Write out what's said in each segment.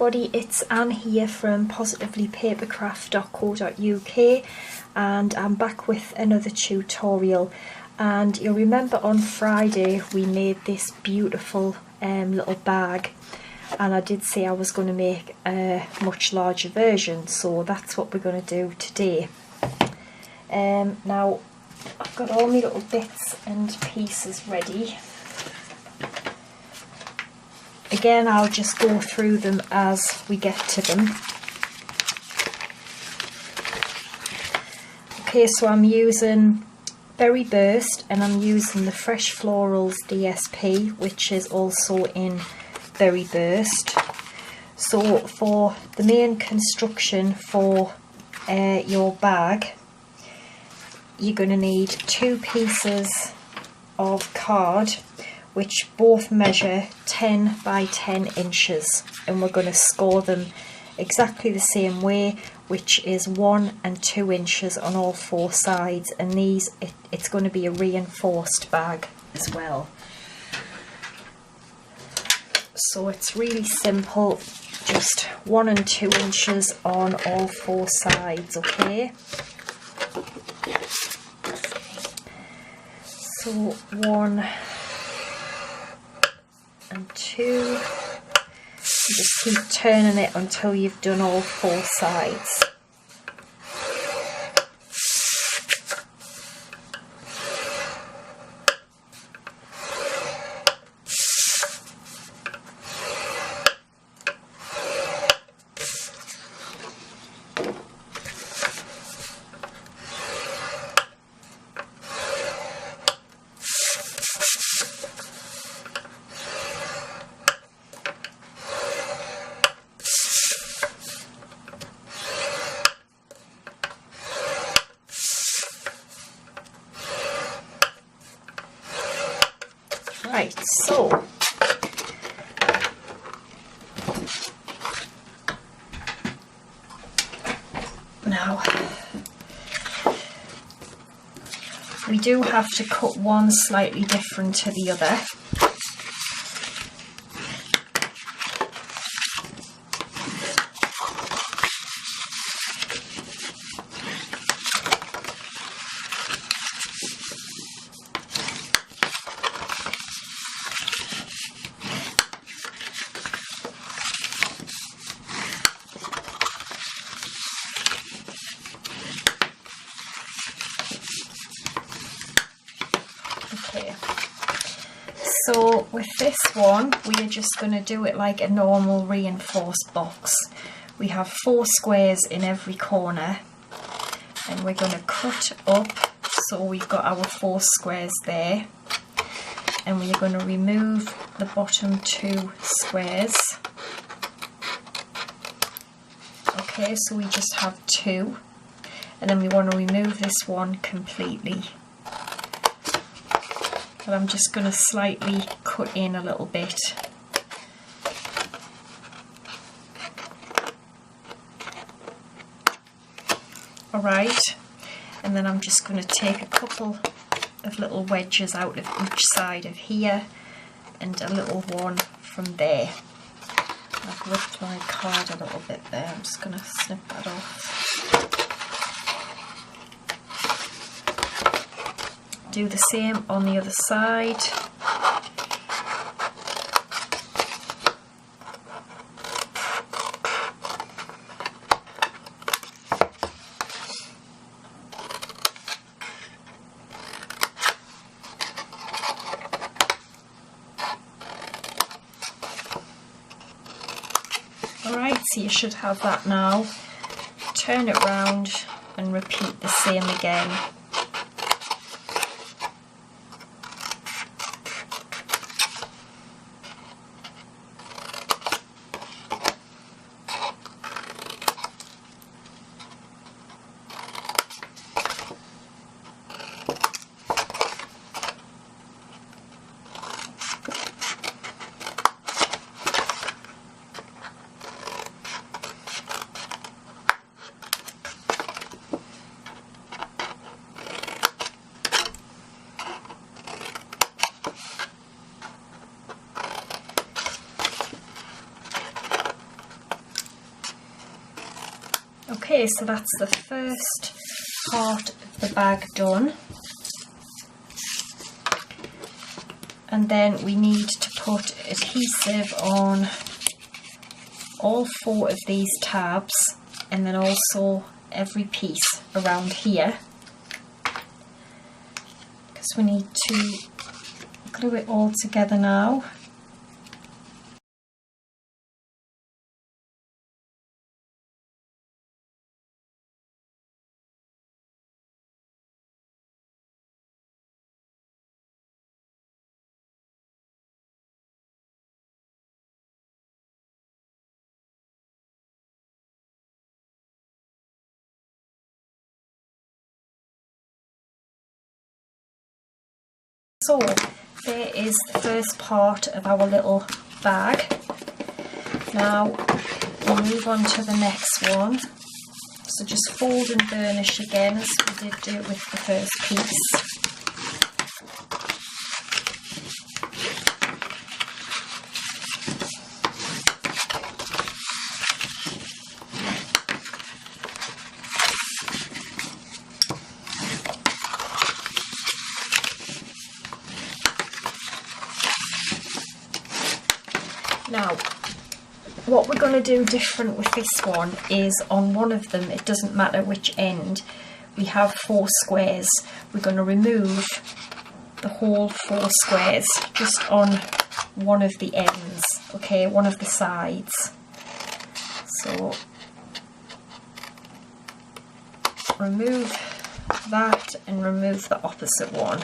everybody, it's Anne here from positivelypapercraft.co.uk, and I'm back with another tutorial. And you'll remember on Friday we made this beautiful little bag, and I did say I was going to make a much larger version, so that's what we're going to do today. Now I've got all my little bits and pieces ready. Again, I'll just go through them as we get to them. Okay, so I'm using Berry Burst and I'm using the Fresh Florals DSP, which is also in Berry Burst. So for the main construction for your bag, you're going to need 2 pieces of card, which both measure 10 by 10 inches, and we're going to score them exactly the same way, which is 1 and 2 inches on all 4 sides. And these, it's going to be a reinforced bag as well. So it's really simple, just 1 and 2 inches on all 4 sides, okay? So 1 and 2, just keep turning it until you've done all 4 sides. Right, so now we do have to cut one slightly different to the other. Okay, so with this one we are just going to do it like a normal reinforced box. We have 4 squares in every corner, and we're going to cut up so we've got our 4 squares there, and we are going to remove the bottom 2 squares. Okay, so we just have 2, and then we want to remove this one completely. But I'm just going to slightly cut in a little bit. Alright, and then I'm just going to take a couple of little wedges out of each side of here and a little one from there. I've ripped my card a little bit there, I'm just going to snip that off. Do the same on the other side. Alright, so you should have that now. Turn it round and repeat the same again. Okay, so that's the first part of the bag done. And then we need to put adhesive on all 4 of these tabs, and then also every piece around here, because we need to glue it all together now. So there is the first part of our little bag. Now we'll move on to the next one. So just fold and burnish again as we did do it with the first piece. Now, what we're going to do different with this one is on one of them, it doesn't matter which end, we have 4 squares. We're going to remove the whole 4 squares just on one of the ends, okay, one of the sides. So remove that and remove the opposite one.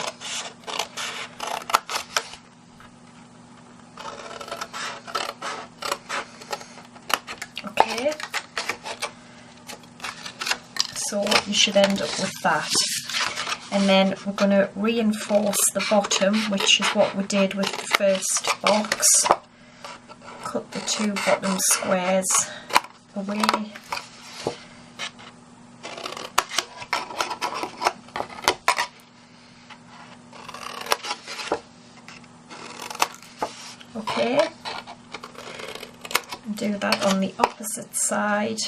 So you should end up with that, and then we're going to reinforce the bottom, which is what we did with the first box. Cut the 2 bottom squares away. Okay, do that on the opposite side.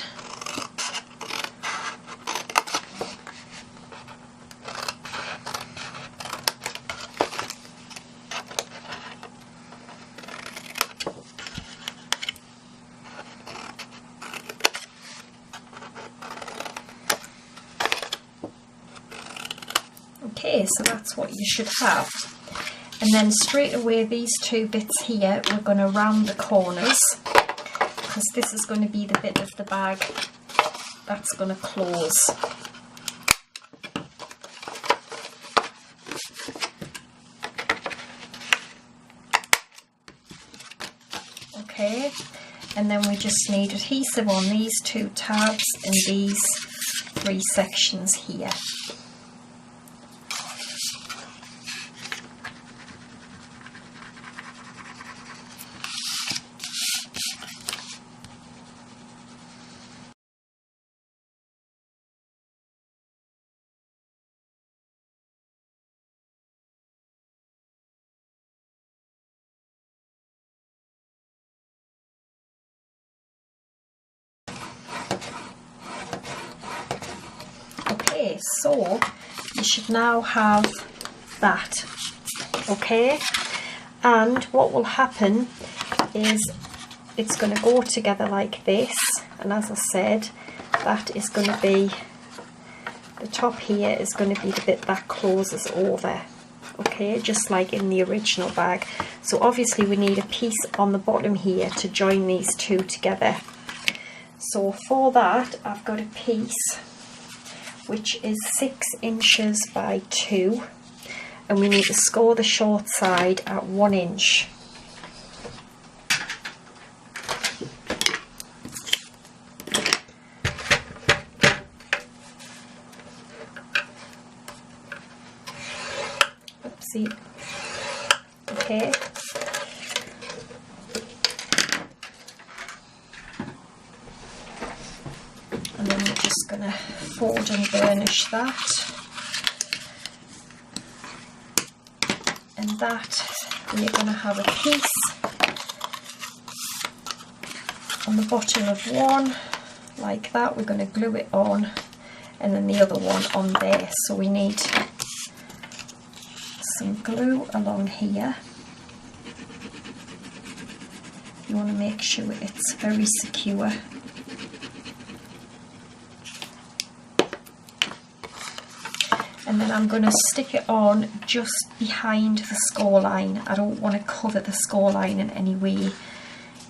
Okay, so that's what you should have. And then straight away these 2 bits here, we're going to round the corners, because this is going to be the bit of the bag that's going to close. Okay, and then we just need adhesive on these 2 tabs and these 3 sections here. Okay, so you should now have that, okay, and what will happen is it's going to go together like this, and as I said, that is going to be, the top here is going to be the bit that closes over, okay, just like in the original bag. So obviously we need a piece on the bottom here to join these 2 together. So for that I've got a piece which is 6 inches by 2, and we need to score the short side at 1 inch. Oopsie. Okay. And then we're just going to fold and burnish that, and that we're going to have a piece on the bottom of 1 like that. We're going to glue it on, and then the other one on there. So we need some glue along here. You want to make sure it's very secure. And then I'm going to stick it on just behind the score line. I don't want to cover the score line in any way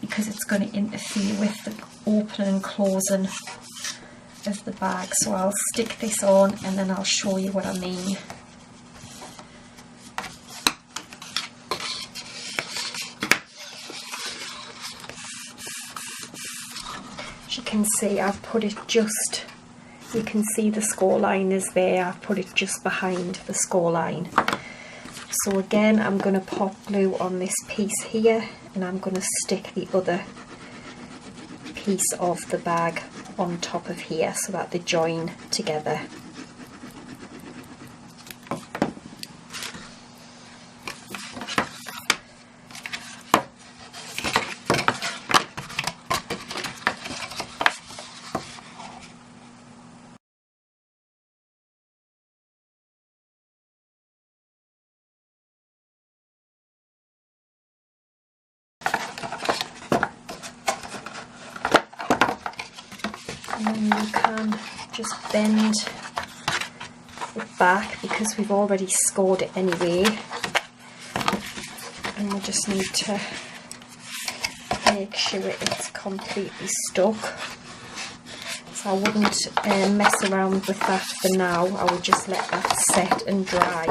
because it's going to interfere with the opening and closing of the bag. So I'll stick this on and then I'll show you what I mean. As you can see, I've put it just, you can see the score line is there. I've put it just behind the score line. So again, I'm going to pop glue on this piece here, and I'm going to stick the other piece of the bag on top of here so that they join together. And then you can just bend it back because we've already scored it anyway, and we just need to make sure it's completely stuck. So I wouldn't mess around with that for now. I would just let that set and dry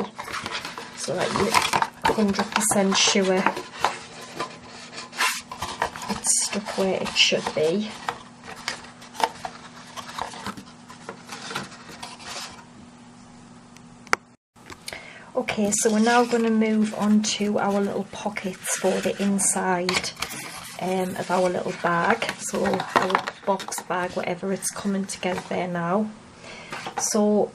so that you're 100% sure it's stuck where it should be. Okay, so we're now going to move on to our little pockets for the inside of our little bag, so our box bag, whatever it's coming together there now. So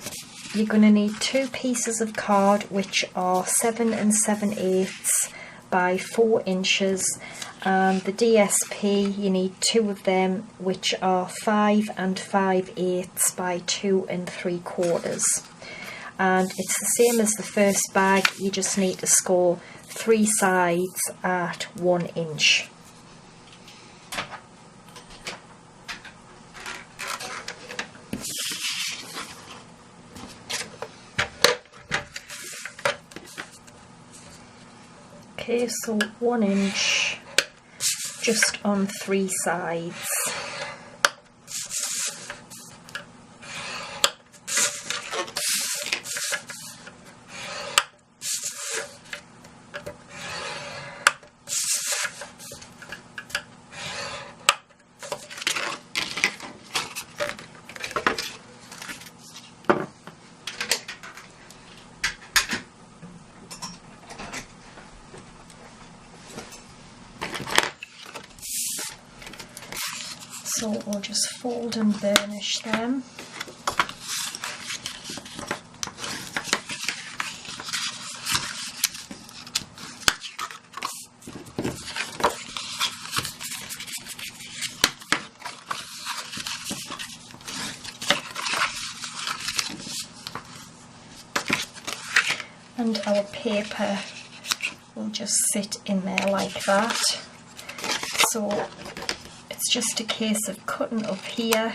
you're going to need 2 pieces of card which are 7 7/8 by 4 inches, and the DSP, you need 2 of them which are 5 5/8 by 2 3/4. And it's the same as the first bag, you just need to score 3 sides at 1 inch. Okay, so 1 inch just on 3 sides. So we'll just fold and burnish them. And our paper will just sit in there like that. So it's just a case of cutting up here,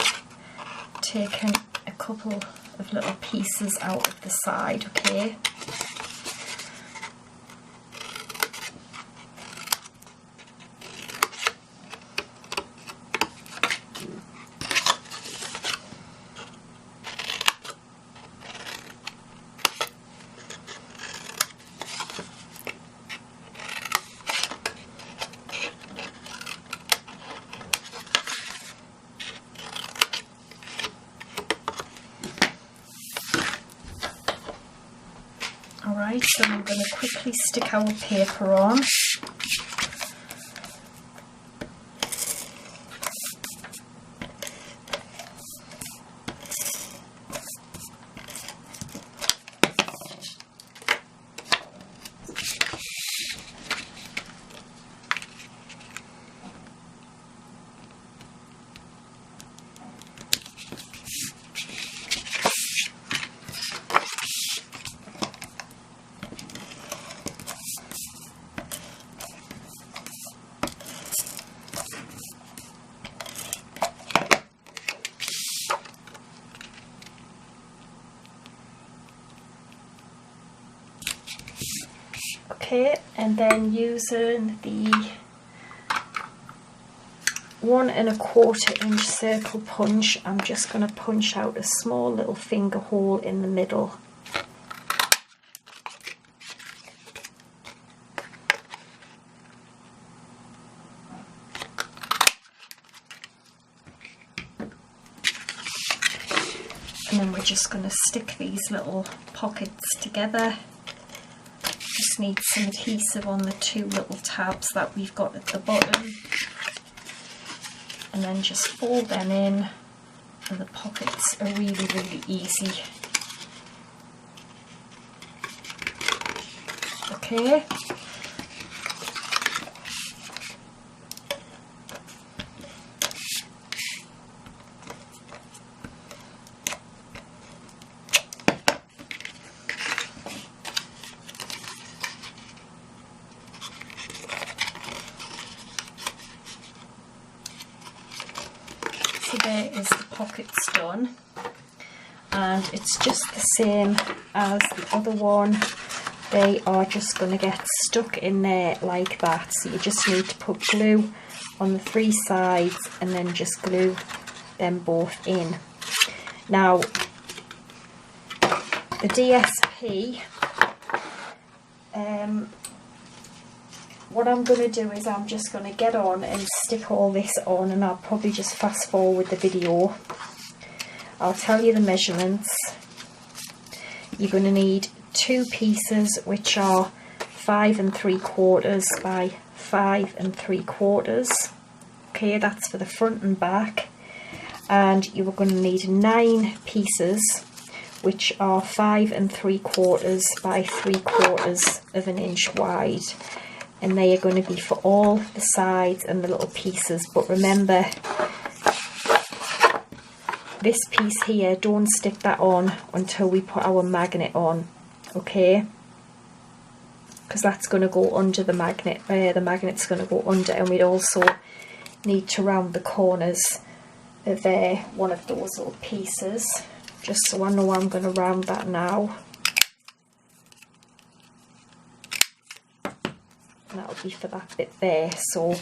taking a couple of little pieces out of the side, okay? Alright, so I'm going to quickly stick our paper on. Okay, and then using the 1 1/4 inch circle punch, I'm just going to punch out a small little finger hole in the middle. And then we're just going to stick these little pockets together. Just need some adhesive on the 2 little tabs that we've got at the bottom. And then just fold them in, and the pockets are really, really easy. Okay. So there is the pockets done, and it's just the same as the other one. They are just going to get stuck in there like that, so you just need to put glue on the 3 sides and then just glue them both in. Now the DSP, what I'm going to do is I'm just going to get on and stick all this on, and I'll probably just fast forward the video. I'll tell you the measurements. You're going to need 2 pieces which are 5 3/4 by 5 3/4. Okay, that's for the front and back. And you're going to need 9 pieces which are 5 3/4 by 3/4 of an inch wide. And they are going to be for all the sides and the little pieces. But remember, this piece here, don't stick that on until we put our magnet on, okay? Because that's going to go under the magnet. The magnet's going to go under, and we'd also need to round the corners of one of those little pieces. Just so I know I'm going to round that now. That'll be for that bit there. So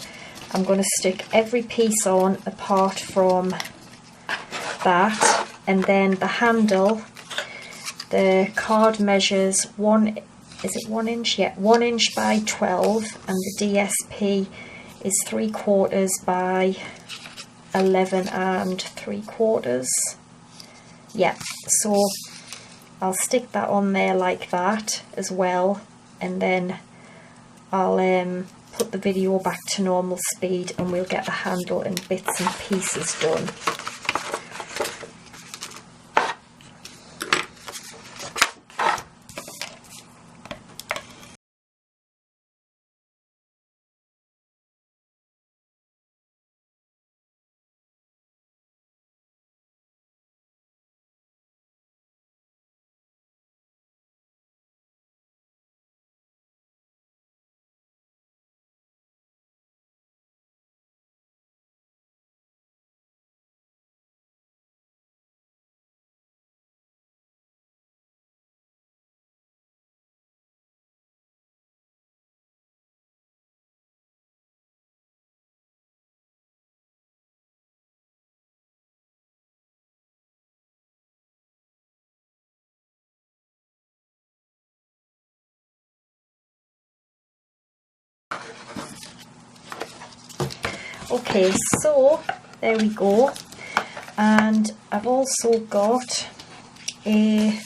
I'm going to stick every piece on apart from that, and then the handle, the card measures 1 inch? Yeah, 1 inch by 12, and the DSP is 3/4 by 11 3/4. Yeah, so I'll stick that on there like that as well, and then I'll put the video back to normal speed, and we'll get the handle and bits and pieces done. Okay, so there we go, and I've also got a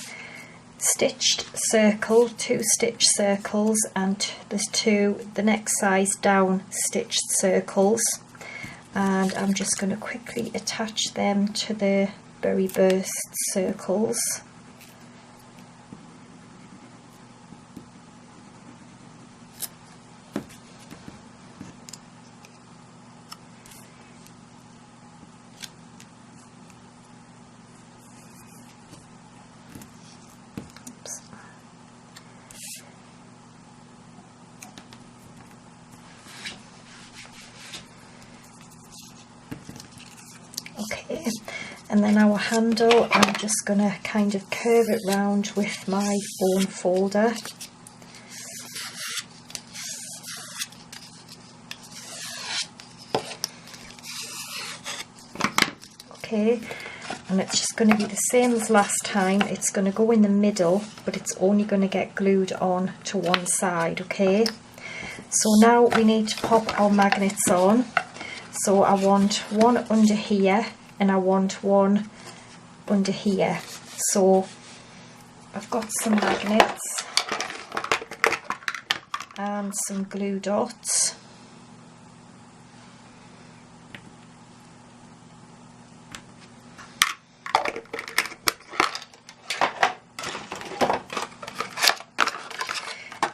stitched circle, 2 stitch circles, and there's 2 the next size down stitched circles, and I'm just going to quickly attach them to the berry burst circles. Okay, and then our handle, I'm just going to kind of curve it round with my bone folder. okay, and it's just going to be the same as last time. It's going to go in the middle, but it's only going to get glued on to one side, okay. So now we need to pop our magnets on. So I want one under here and I want one under here. So I've got some magnets and some glue dots.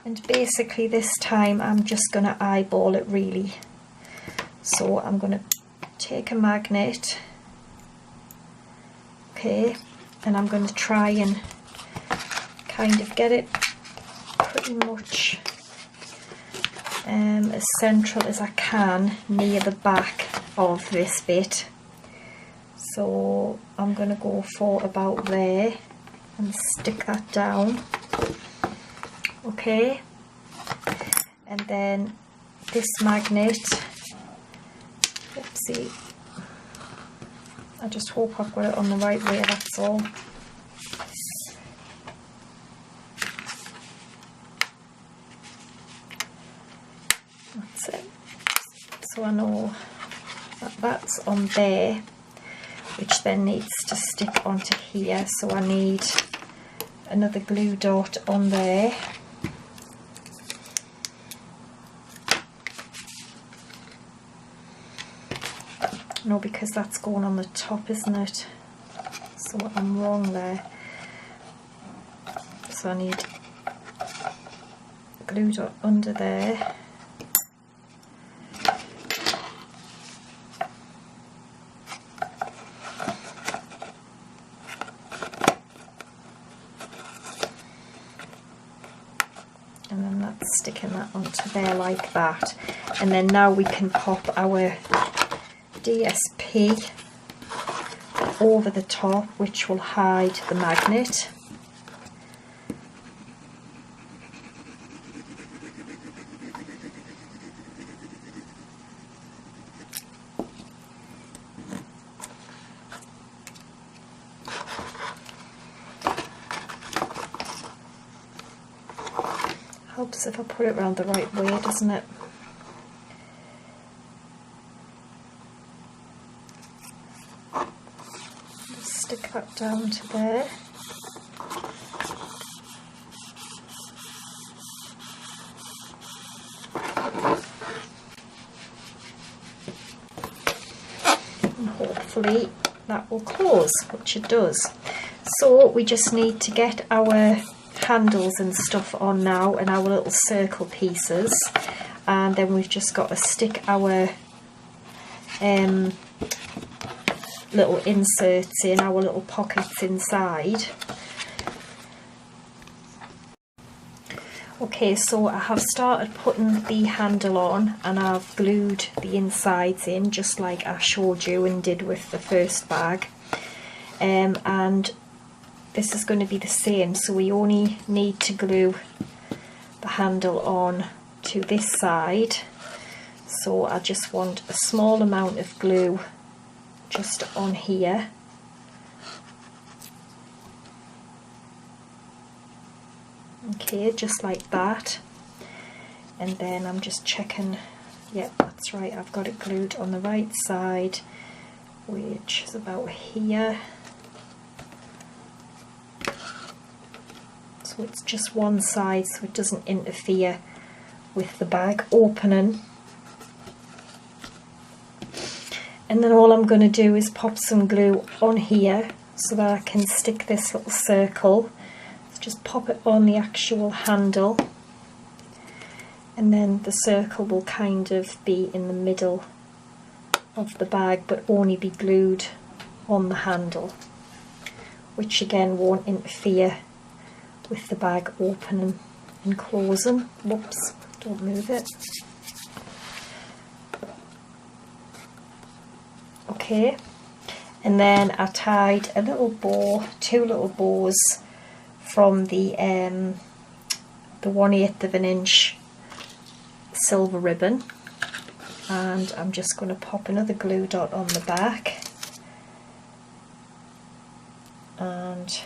And basically this time I'm just going to eyeball it really. So I'm going to take a magnet, okay, and I'm going to try and kind of get it pretty much as central as I can near the back of this bit. So I'm going to go for about there and stick that down. Okay, and then this magnet, oopsie, I just hope I've got it on the right way, that's all. That's it. So I know that that's on there, which then needs to stick onto here, so I need another glue dot on there. No, because that's going on the top, isn't it? So I'm wrong there. So I need glue dot under there. And then that's sticking that onto there like that. And then now we can pop our DSP over the top, which will hide the magnet. Helps if I put it around the right way, doesn't it? Stick that down to there. And hopefully that will close, which it does. So we just need to get our handles and stuff on now, and our little circle pieces, and then we've just got to stick our little inserts in, our little pockets inside. Okay, so I have started putting the handle on and I've glued the insides in just like I showed you and did with the first bag, and this is going to be the same, so we only need to glue the handle on to this side. So I just want a small amount of glue just on here. Okay, just like that. And then I'm just checking, yep, that's right, I've got it glued on the right side, which is about here. So it's just one side, so it doesn't interfere with the bag opening. And then all I'm going to do is pop some glue on here so that I can stick this little circle. So just pop it on the actual handle, and then the circle will kind of be in the middle of the bag, but only be glued on the handle, which again won't interfere with the bag opening and closing. Whoops, don't move it. Okay, and then I tied a little bow, two little bows from the 1/8 of an inch silver ribbon, and I'm just going to pop another glue dot on the back, and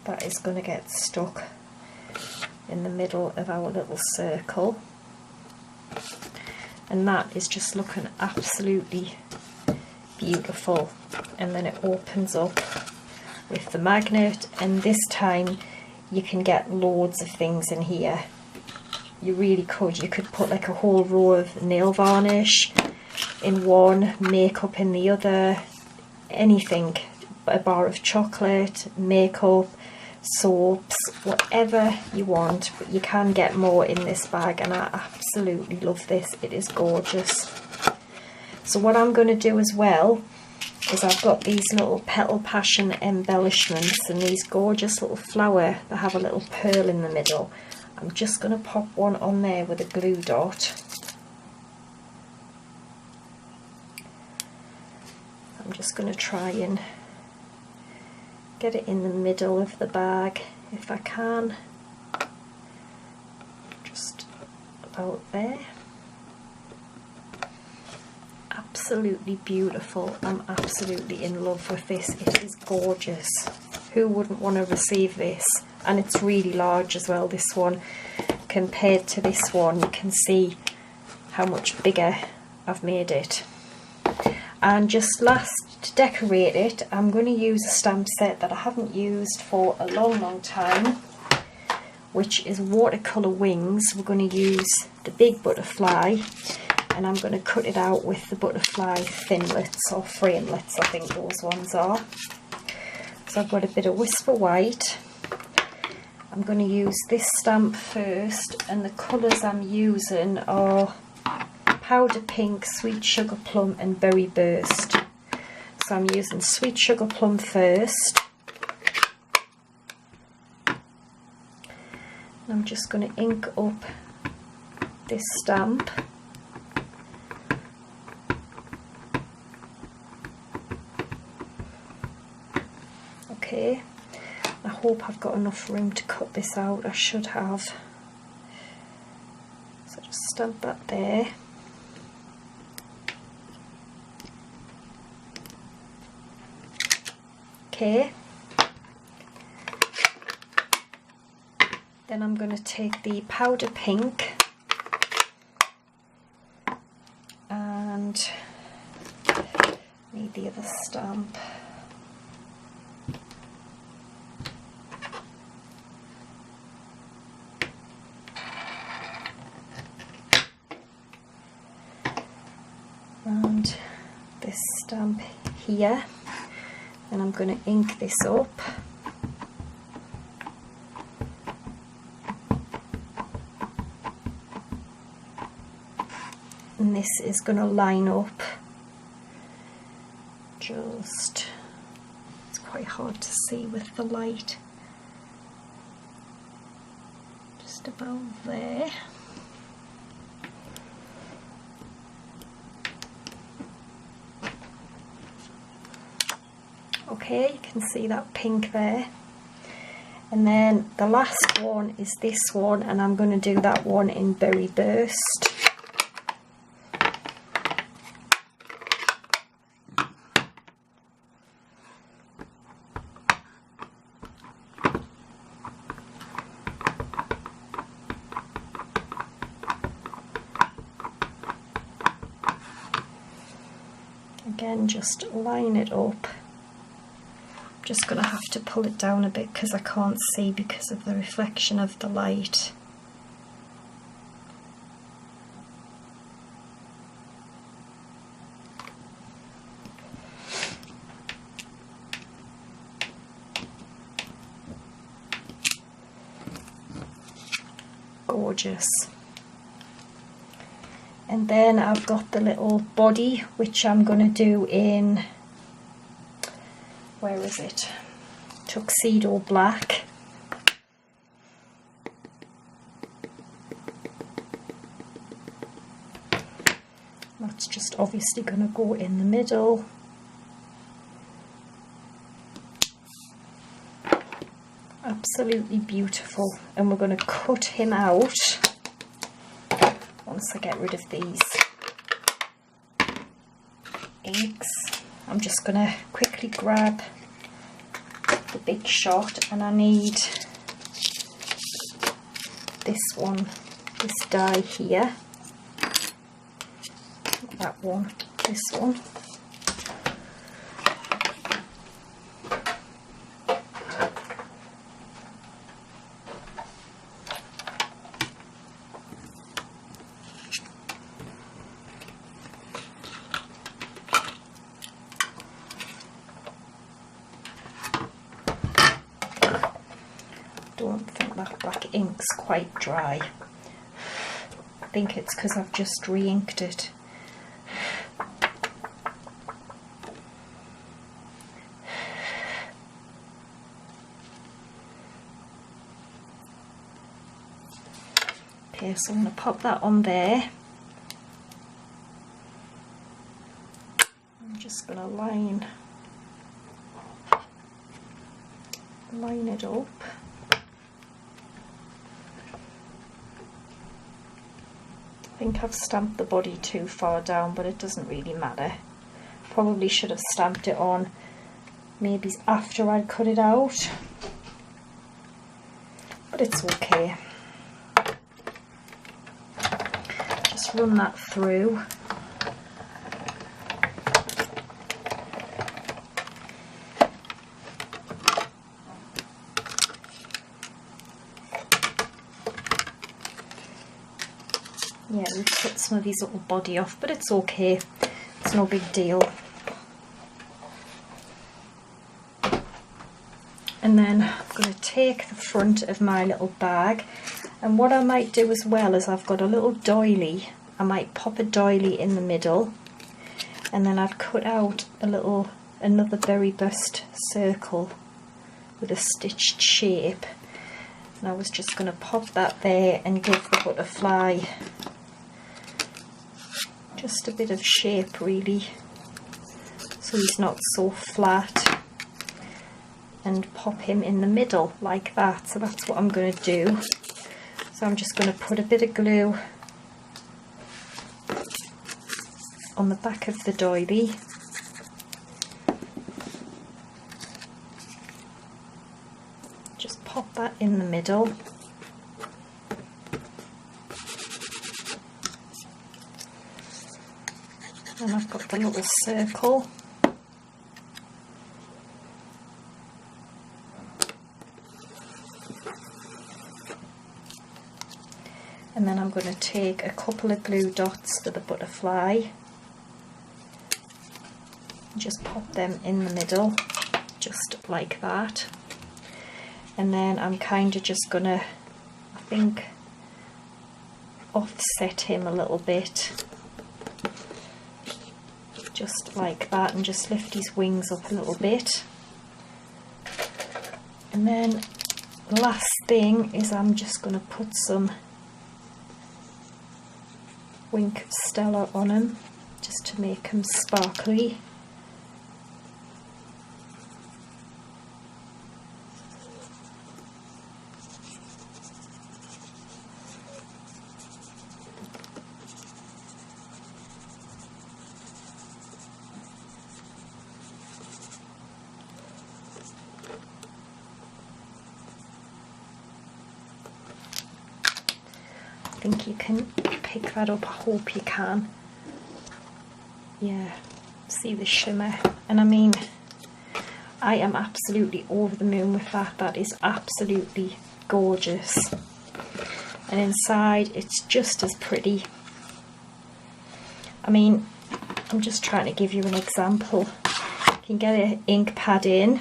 that is going to get stuck in the middle of our little circle, and that is just looking absolutely beautiful. And then it opens up with the magnet, and this time you can get loads of things in here. You really could. You could put like a whole row of nail varnish in one, makeup in the other, anything, a bar of chocolate, makeup, soaps, whatever you want. But you can get more in this bag, and I absolutely love this. It is gorgeous. So what I'm going to do as well is I've got these little Petal Passion embellishments and these gorgeous little flower that have a little pearl in the middle. I'm just going to pop one on there with a glue dot. I'm just going to try and get it in the middle of the bag if I can. Just about there. Absolutely beautiful. I'm absolutely in love with this. It is gorgeous. Who wouldn't want to receive this? And it's really large as well, this one, compared to this one. You can see how much bigger I've made it. And just last, to decorate it, I'm going to use a stamp set that I haven't used for a long time, which is watercolour wings. We're going to use the big butterfly, and I'm going to cut it out with the butterfly thinlets or framelets, I think those ones are. So I've got a bit of Whisper White. I'm going to use this stamp first, and the colours I'm using are Powder Pink, Sweet Sugar Plum and Berry Burst. So I'm using Sweet Sugar Plum first. And I'm just going to ink up this stamp. Okay, I hope I've got enough room to cut this out. I should have. So just stamp that there. Okay. Then I'm going to take the Powder Pink and need the other stamp. And this stamp here, and I'm going to ink this up. And this is going to line up just, it's quite hard to see with the light, just about there. Okay, you can see that pink there. And then the last one is this one, and I'm going to do that one in Berry Burst. Again, just line it up. Just going to have to pull it down a bit because I can't see because of the reflection of the light. Gorgeous. And then I've got the little body, which I'm going to do in, where is it? Tuxedo Black. That's just obviously going to go in the middle. Absolutely beautiful. And we're going to cut him out once I get rid of these inks. I'm just going to quickly grab the Big Shot, and I need this one, this die here. Not that one, this one. Don't think that black ink's quite dry. I think it's because I've just re-inked it. Okay, so I'm going to pop that on there. I'm just going to line it up. I think I've stamped the body too far down, but it doesn't really matter. Probably should have stamped it on maybe after I'd cut it out, but it's okay. Just run that through. Yeah, we've cut some of these little body off, but it's okay. It's no big deal. And then I'm going to take the front of my little bag, and what I might do as well is I've got a little doily. I might pop a doily in the middle, and then I'd cut out another berry bust circle with a stitched shape, and I was just going to pop that there and give the butterfly just a bit of shape, really, so he's not so flat, and pop him in the middle like that. So that's what I'm going to do. So I'm just going to put a bit of glue on the back of the doily, just pop that in the middle. And I've got the little circle. And then I'm going to take a couple of glue dots for the butterfly and just pop them in the middle, just like that. And then I'm kind of just going to, I think, offset him a little bit, just like that, and just lift his wings up a little bit. And then the last thing is I'm just going to put some Wink of Stella on him, just to make him sparkly. I think you can pick that up, I hope you can. Yeah, see the shimmer, and I mean, I am absolutely over the moon with that. That is absolutely gorgeous, and inside it's just as pretty. I mean, I'm just trying to give you an example. You can get an ink pad in,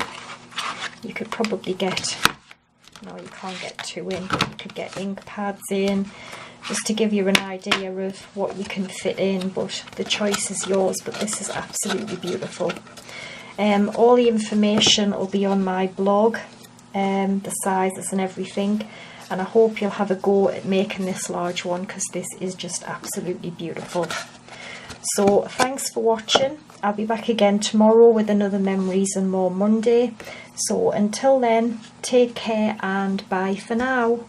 you could probably get, no, you can't get two in, but you could get ink pads in, just to give you an idea of what you can fit in, but the choice is yours. But this is absolutely beautiful. All the information will be on my blog, the sizes and everything, and I hope you'll have a go at making this large one, because this is just absolutely beautiful. So thanks for watching. I'll be back again tomorrow with another Memories and More Monday. So until then, take care and bye for now.